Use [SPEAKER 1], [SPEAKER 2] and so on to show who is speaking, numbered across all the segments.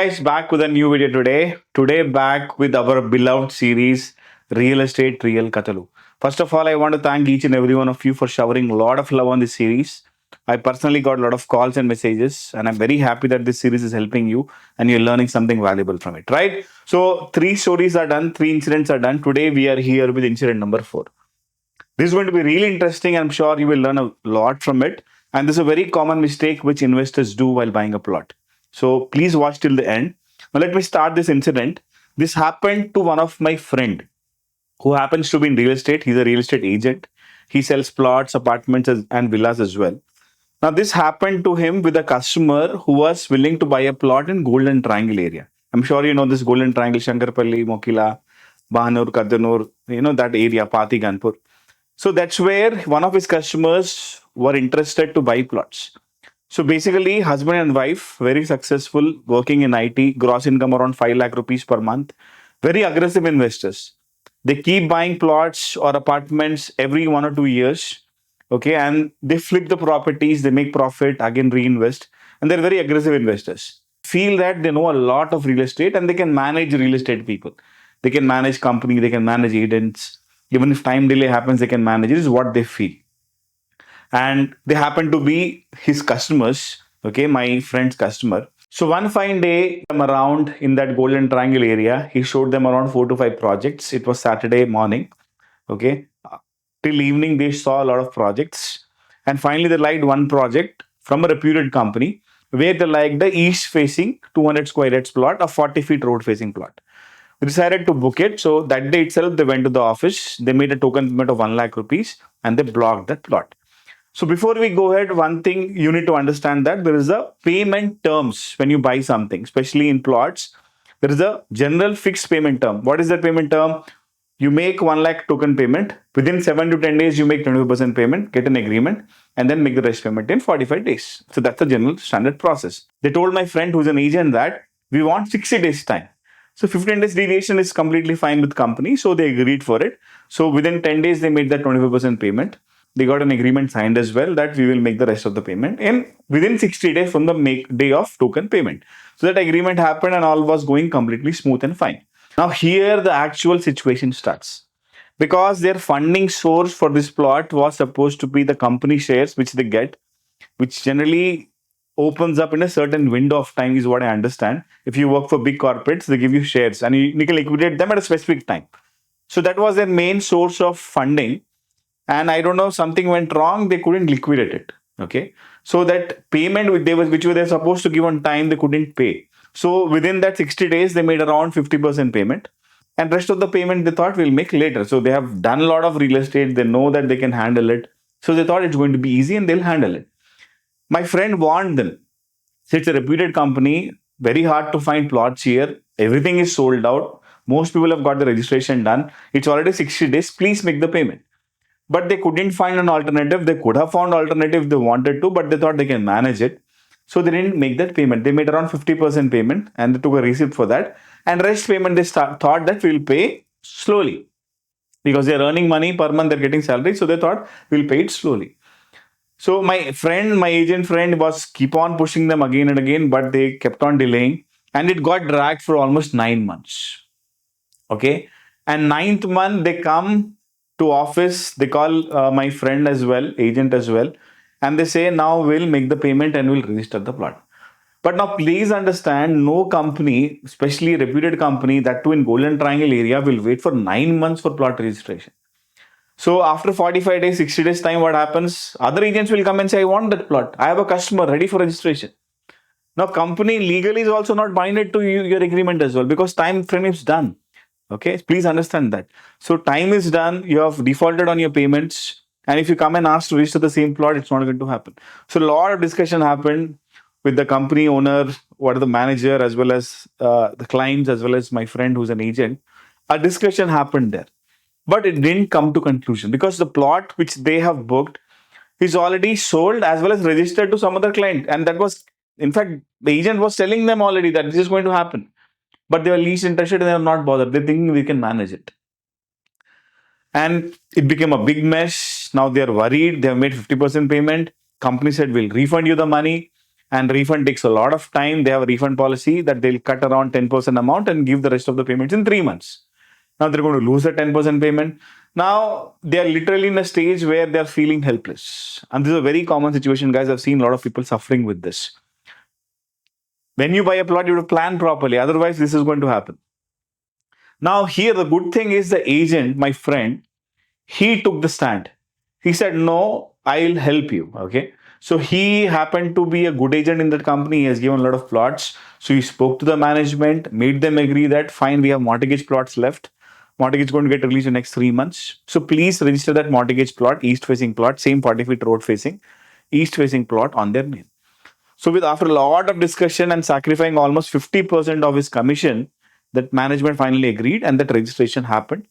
[SPEAKER 1] Guys, back with a new video today. Today, back with our beloved series, Real Estate Real Katalu. First of all, I want to thank each and every one of you for showering a lot of love on this series. I personally got a lot of calls and messages, and I'm very happy that this series is helping you and you're learning something valuable from it, right? So, three stories are done, three incidents are done. Today, we are here with incident number four. This is going to be really interesting. I'm sure you will learn a lot from it. And this is a very common mistake which investors do while buying a plot. So please watch till the end. Now let me start this incident. This happened to one of my friend who happens to be in real estate. He's a real estate agent. He sells plots, apartments, and villas as well. Now this happened to him with a customer who was willing to buy a plot in Golden Triangle area. I'm sure you know this Golden Triangle, Shankarpalli, Mokila, Bahanur, Kadanur, that area, Pati, Ganpur. So that's where one of his customers were interested to buy plots. So basically, husband and wife, very successful, working in IT, gross income around 5 lakh rupees per month, very aggressive investors. They keep buying plots or apartments every 1 or 2 years, okay, and they flip the properties, they make profit, again reinvest, and they're very aggressive investors. Feel that they know a lot of real estate and they can manage real estate people. They can manage company, they can manage agents. Even if time delay happens, they can manage it, is what they feel. And they happen to be his customers, okay, my friend's customer. So one fine day, I'm around in that Golden Triangle area. He showed them around 4 to 5 projects. It was Saturday morning, okay. Till evening, they saw a lot of projects. And finally, they liked one project from a reputed company where they liked the east facing 200 square yards plot, a 40 feet road facing plot. They decided to book it. So that day itself, they went to the office. They made a token payment of 1 lakh rupees and they blocked that plot. So before we go ahead, one thing you need to understand that there is a payment terms when you buy something, especially in plots. There is a general fixed payment term. What is that payment term? You make 1 lakh token payment. Within 7 to 10 days, you make 25% payment, get an agreement, and then make the rest payment in 45 days. So that's the general standard process. They told my friend who's an agent that we want 60 days time. So 15 days deviation is completely fine with company. So they agreed for it. So within 10 days, they made that 25% payment. They got an agreement signed as well that we will make the rest of the payment in within 60 days from the day of token payment. So that agreement happened and all was going completely smooth and fine. Now here the actual situation starts. Because their funding source for this plot was supposed to be the company shares which they get, which generally opens up in a certain window of time, is what I understand. If you work for big corporates, they give you shares and you can liquidate them at a specific time. So that was their main source of funding. And I don't know, something went wrong, they couldn't liquidate it. Okay. So that payment which they were supposed to give on time, they couldn't pay. So within that 60 days, they made around 50% payment. And rest of the payment they thought we'll make later. So they have done a lot of real estate. They know that they can handle it. So they thought it's going to be easy and they'll handle it. My friend warned them. So it's a reputed company, very hard to find plots here. Everything is sold out. Most people have got the registration done. It's already 60 days. Please make the payment. But they couldn't find an alternative. They could have found alternative if they wanted to, but they thought they can manage it. So they didn't make that payment. They made around 50% payment and they took a receipt for that. And rest payment they thought that we'll pay slowly because they're earning money per month, they're getting salary. So they thought we'll pay it slowly. So my agent friend was keep on pushing them again and again, but they kept on delaying and it got dragged for almost 9 months. Okay. And ninth month they come to office, they call my friend as well, agent as well, and they say now we'll make the payment and we'll register the plot. But now please understand, no company, especially a reputed company, that too in Golden Triangle area, will wait for 9 months for plot registration. So after 45 days, 60 days time, what happens? Other agents will come and say, I want that plot. I have a customer ready for registration. Now company legally is also not binded to your agreement as well because time frame is done. Okay, please understand that. So time is done. You have defaulted on your payments. And if you come and ask to register the same plot, it's not going to happen. So a lot of discussion happened with the company owner, what are the manager, as well as the clients, as well as my friend who's an agent. A discussion happened there. But it didn't come to conclusion because the plot which they have booked is already sold as well as registered to some other client. And that was, in fact, the agent was telling them already that this is going to happen. But they were least interested and they are not bothered. They think we can manage it. And it became a big mess. Now they are worried. They have made 50% payment. Company said, we'll refund you the money. and refund takes a lot of time. They have a refund policy that they'll cut around 10% amount and give the rest of the payments in 3 months. Now they're going to lose the 10% payment. Now they are literally in a stage where they are feeling helpless. And this is a very common situation, guys. I've seen a lot of people suffering with this. When you buy a plot, you have to plan properly. Otherwise, this is going to happen. Now, here, the good thing is the agent, my friend, he took the stand. He said, no, I'll help you. Okay. So he happened to be a good agent in that company. He has given a lot of plots. So he spoke to the management, made them agree that fine, we have mortgage plots left. Mortgage is going to get released in the next 3 months. So please register that mortgage plot, east facing plot, same 40 feet road facing, east facing plot on their name. So with after a lot of discussion and sacrificing almost 50% of his commission, that management finally agreed and that registration happened.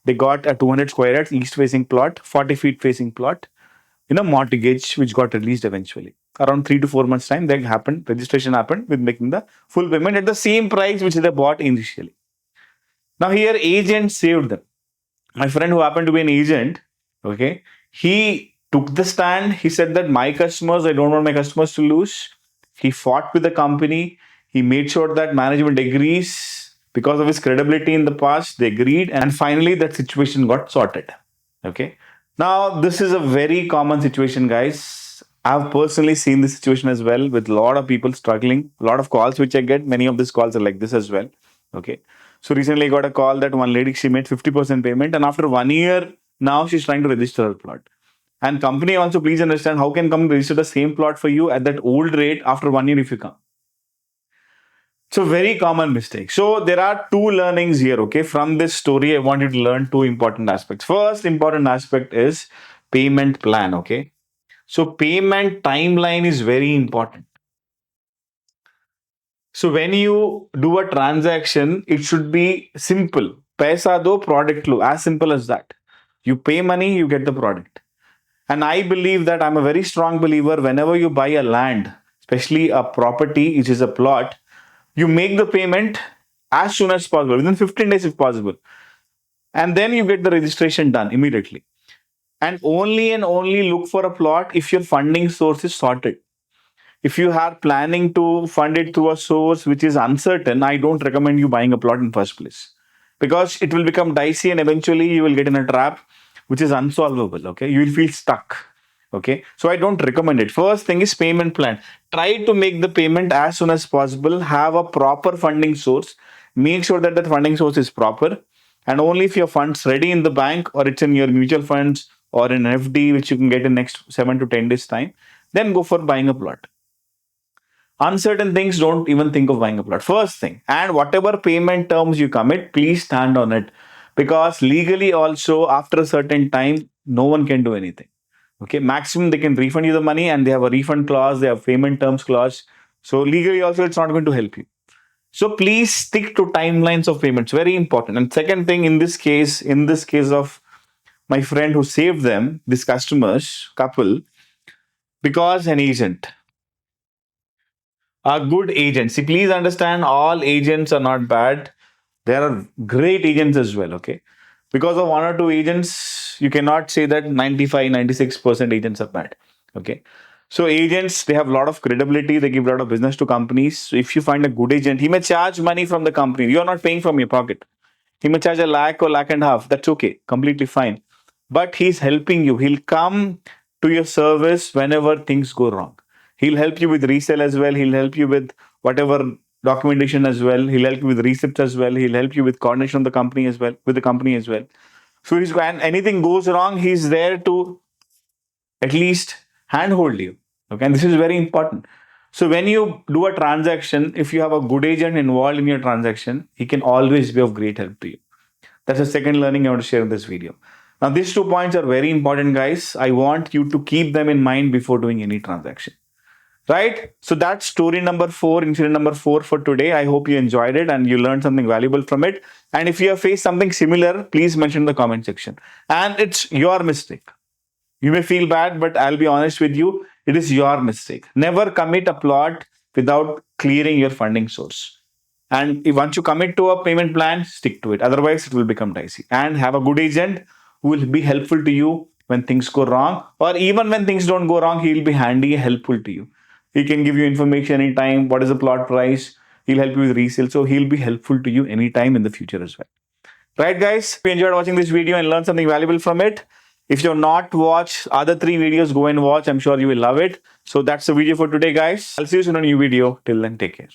[SPEAKER 1] They got a 200 square yards east facing plot, 40 feet facing plot in a mortgage which got released eventually. Around 3 to 4 months time, that happened. Registration happened with making the full payment at the same price which they bought initially. Now here agent saved them. My friend who happened to be an agent, okay, he took the stand. He said that my customers, I don't want my customers to lose. He fought with the company. He made sure that management agrees because of his credibility in the past. They agreed, and finally that situation got sorted. Okay. Now this is a very common situation, guys. I've personally seen this situation as well with a lot of people struggling. A lot of calls which I get. Many of these calls are like this as well. Okay. So recently I got a call that one lady, she made 50% payment, and after 1 year, now she's trying to register her plot. And company also, please understand, how can come register the same plot for you at that old rate after 1 year if you come? It's a very common mistake. So there are two learnings here, okay? From this story, I want you to learn two important aspects. First important aspect is payment plan, okay? So payment timeline is very important. So when you do a transaction, it should be simple. Paisa do, product lo. As simple as that. You pay money, you get the product. And I believe that I'm a very strong believer whenever you buy a land, especially a property, which is a plot, you make the payment as soon as possible, within 15 days if possible. And then you get the registration done immediately. And only look for a plot if your funding source is sorted. If you are planning to fund it through a source which is uncertain, I don't recommend you buying a plot in first place, because it will become dicey and eventually you will get in a trap which is unsolvable. Okay, you will feel stuck. Okay, so I don't recommend it. First thing is payment plan. Try to make the payment as soon as possible. Have a proper funding source. Make sure that the funding source is proper, and only if your funds ready in the bank or it's in your mutual funds or in FD which you can get in next 7 to 10 days time, then go for buying a plot. Uncertain things, don't even think of buying a plot. First thing, and whatever payment terms you commit, please stand on it, because legally also after a certain time, no one can do anything. Okay, maximum they can refund you the money, and they have a refund clause, they have payment terms clause. So legally also it's not going to help you. So please stick to timelines of payments. Very important. And second thing, in this case of my friend who saved them, this customers couple, because an agent, a good agent. See, please understand, all agents are not bad. There are great agents as well, okay? Because of one or two agents, you cannot say that 95, 96% agents are bad, okay? So agents, they have a lot of credibility. They give a lot of business to companies. So if you find a good agent, he may charge money from the company. You're not paying from your pocket. He may charge a lakh or lakh and a half. That's okay. Completely fine. But he's helping you. He'll come to your service whenever things go wrong. He'll help you with resale as well. He'll help you with whatever documentation as well. He'll help you with receipts as well. He'll help you with coordination of the company as well, with the company as well. So he's, when anything goes wrong, he's there to at least handhold you. Okay, and this is very important. So when you do a transaction, if you have a good agent involved in your transaction, he can always be of great help to you. That's the second learning I want to share in this video. Now, these 2 points are very important, guys. I want you to keep them in mind before doing any transaction. Right? So that's story number 4, incident number 4 for today. I hope you enjoyed it and you learned something valuable from it. And if you have faced something similar, please mention in the comment section. And it's your mistake. You may feel bad, but I'll be honest with you, it is your mistake. Never commit a plot without clearing your funding source. And if once you commit to a payment plan, stick to it. Otherwise, it will become dicey. And have a good agent who will be helpful to you when things go wrong, or even when things don't go wrong, he will be handy, helpful to you. He can give you information anytime. What is the plot price? He'll help you with resale. So he'll be helpful to you anytime in the future as well. Right, guys? If you enjoyed watching this video and learned something valuable from it, if you have not watched other 3 videos, go and watch. I'm sure you will love it. So that's the video for today, guys. I'll see you soon on a new video. Till then, take care.